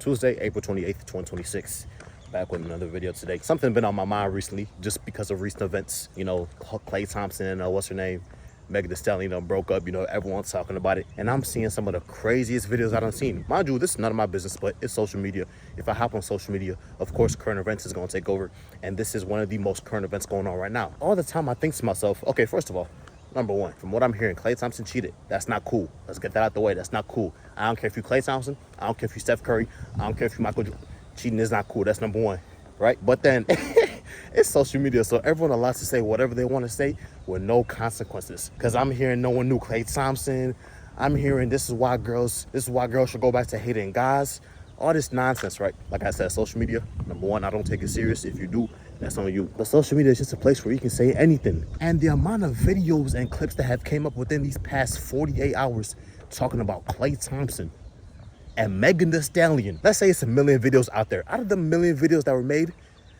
Tuesday, April 28th, 2026. Back with another video today. Something been on my mind recently just because of recent events. You know, Klay Thompson, what's her name? Megan Thee Stallion broke up. You know, everyone's talking about it. And I'm seeing some of the craziest videos I done seen. Mind you, this is none of my business, but it's social media. If I hop on social media, of course, current events is going to take over. And this is one of the most current events going on right now. All the time I think to myself, okay, first of all, number one, from what I'm hearing, Klay Thompson cheated. That's not cool. Let's get that out the way. That's not cool. I don't care if you Klay Thompson. I don't care if you Steph Curry. I don't care if you Michael Jordan. Cheating is not cool. That's number one, right? But then it's social media, so everyone allows to say whatever they want to say with no consequences. Because I'm hearing no one knew Klay Thompson. I'm hearing this is why girls should go back to hating guys. All this nonsense, right? Like I said, social media, number one, I don't take it serious. If you do, that's on you. But social media is just a place where you can say anything. And the amount of videos and clips that have came up within these past 48 hours talking about Klay Thompson and Megan Thee Stallion. Let's say it's a million videos out there. Out of the million videos that were made,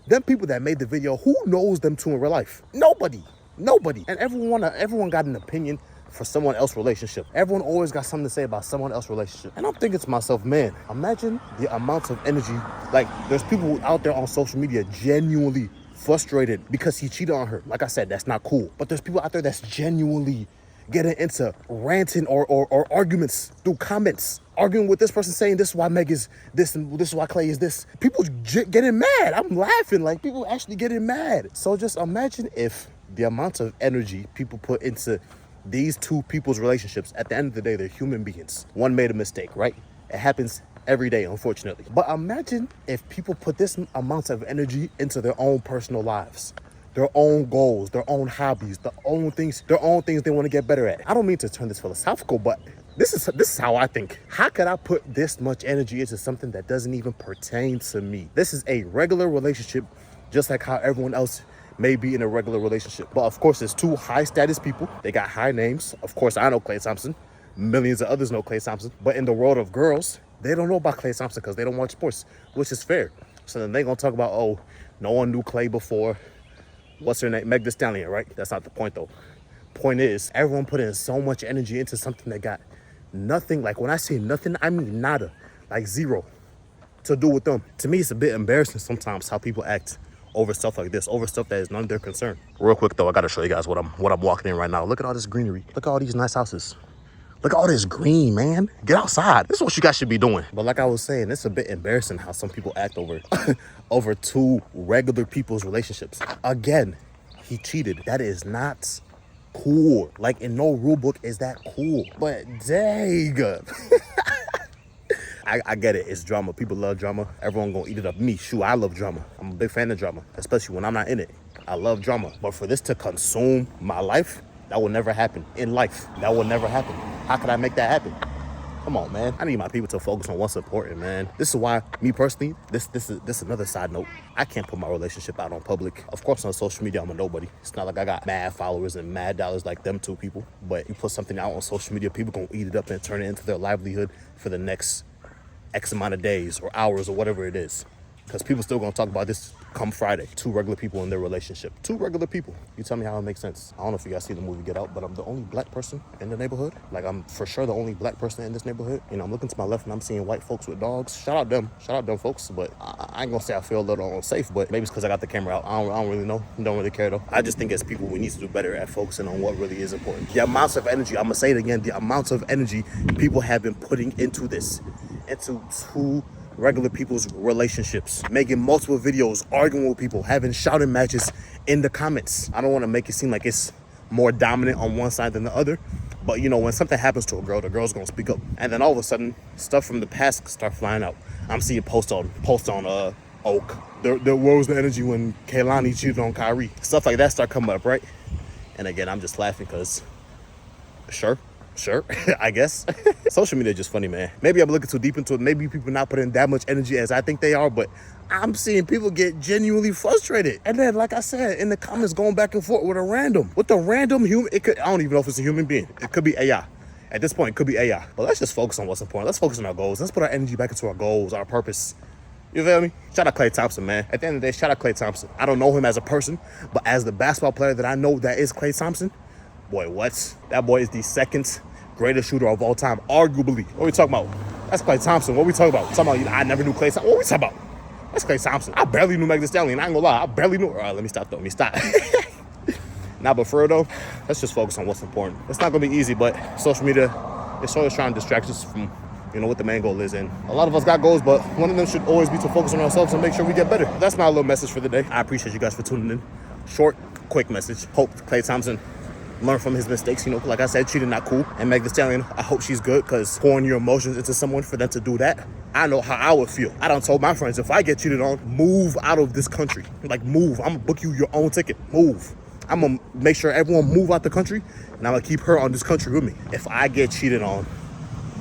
them people that made the video, who knows them two in real life? Nobody. And everyone got an opinion for someone else's relationship. Everyone always got something to say about someone else's relationship. And I'm thinking to myself, man, imagine the amount of energy. Like, there's people out there on social media genuinely frustrated because he cheated on her. Like I said, that's not cool. But there's people out there that's genuinely getting into ranting or arguments through comments, arguing with this person saying this is why Meg is this and this is why Klay is this. People getting mad. I'm laughing, like people actually getting mad. So just imagine if the amount of energy people put into these two people's relationships, at the end of the day, they're human beings. One made a mistake, right? It happens every day, unfortunately. But imagine if people put this amount of energy into their own personal lives, their own goals, their own hobbies, their own things they want to get better at. I don't mean to turn this philosophical, but this is how I think. How could I put this much energy into something that doesn't even pertain to me? This is a regular relationship, just like how everyone else may be in a regular relationship. But of course, it's two high status people. They got high names. Of course, I know Klay Thompson. Millions of others know Klay Thompson. But in the world of girls, they don't know about Klay Thompson because they don't watch sports, which is fair. So then they're going to talk about, oh, no one knew Klay before. What's her name? Meg Thee Stallion, right? That's not the point, though. Point is, everyone put in so much energy into something that got nothing. Like, when I say nothing, I mean nada. Like zero to do with them. To me, it's a bit embarrassing sometimes how people act over stuff like this, over stuff that is none of their concern. Real quick though, I gotta show you guys what I'm walking in right now. Look at all this greenery. Look at all these nice houses. Look at all this green, man. Get outside. This is what you guys should be doing. But like I was saying, it's a bit embarrassing how some people act over over two regular people's relationships. Again, he cheated. That is not cool. Like, in no rule book is that cool. But dang. I get it. It's drama. People love drama. Everyone gonna eat it up. Me, shoot, I love drama. I'm a big fan of drama, especially when I'm not in it. I love drama. But for this to consume my life, that will never happen. In life, that will never happen. How could I make that happen? Come on, man. I need my people to focus on what's important, man. This is why, me personally, this is another side note. I can't put my relationship out on public. Of course, on social media, I'm a nobody. It's not like I got mad followers and mad dollars like them two people. But you put something out on social media, people gonna eat it up and turn it into their livelihood for the next X amount of days or hours or whatever it is. Because people still gonna talk about this come Friday. Two regular people in their relationship. Two regular people. You tell me how it makes sense. I don't know if you guys see the movie Get Out, but I'm the only black person in the neighborhood. Like, I'm for sure the only black person in this neighborhood. You know, I'm looking to my left and I'm seeing white folks with dogs. Shout out them folks. But I ain't gonna say I feel a little unsafe, but maybe it's because I got the camera out. I don't really know. Don't really care though. I just think as people, we need to do better at focusing on what really is important. The amounts of energy, I'm gonna say it again, the amounts of energy people have been putting into this, into two regular people's relationships, making multiple videos, arguing with people, having shouting matches in the comments. I don't want to make it seem like it's more dominant on one side than the other, but you know, when something happens to a girl, the girl's gonna speak up, and then all of a sudden, stuff from the past start flying out. I'm seeing posts on Oak. There was the energy when Kaylani cheated on Kyrie. Stuff like that start coming up, right? And again, I'm just laughing because, sure, I guess. Social media is just funny, man. Maybe I'm looking too deep into it. Maybe people not putting that much energy as I think they are, but I'm seeing people get genuinely frustrated. And then, like I said, in the comments going back and forth with a random human. I don't even know if it's a human being. It could be AI. At this point, it could be AI. But let's just focus on what's important. Let's focus on our goals. Let's put our energy back into our goals, our purpose. You feel me? Shout out Klay Thompson, man. At the end of the day, shout out Klay Thompson. I don't know him as a person, but as the basketball player that I know that is Klay Thompson, boy, what? That boy is the second greatest shooter of all time, arguably. What are we talking about? That's Klay Thompson. What we talking about? Talking about I never knew Klay Thompson. What we talking about? That's Klay Thompson. I barely knew Megan Thee Stallion. I ain't gonna lie. I barely knew. All right, let me stop though. Let me stop. Nah, but for real though, let's just focus on what's important. It's not gonna be easy, but social media, it's always trying to distract us from, you know, what the main goal is. And a lot of us got goals, but one of them should always be to focus on ourselves and make sure we get better. That's my little message for the day. I appreciate you guys for tuning in. Short, quick message. Hope Klay Thompson learn from his mistakes. You know, like I said, cheating not cool. And Meg Thee Stallion, I hope she's good, because pouring your emotions into someone, for them to do that, I know how I would feel. I done told my friends, if I get cheated on, move out of this country. Like, move. I'm gonna book you your own ticket. Move. I'm gonna make sure everyone move out the country, and I'm gonna keep her on this country with me. If I get cheated on,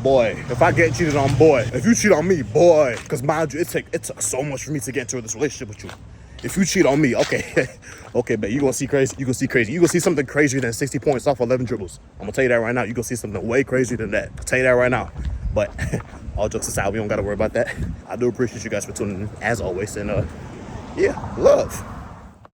boy. If I get cheated on, boy. If you cheat on me, boy. Because mind you, it took so much for me to get into this relationship with you. If you cheat on me, okay, okay, but you gonna see crazy. You gonna see crazy. You gonna see something crazier than 60 points off 11 dribbles. I'm gonna tell you that right now. You gonna see something way crazier than that. I'll tell you that right now. But all jokes aside, we don't gotta worry about that. I do appreciate you guys for tuning in, as always, and yeah, love.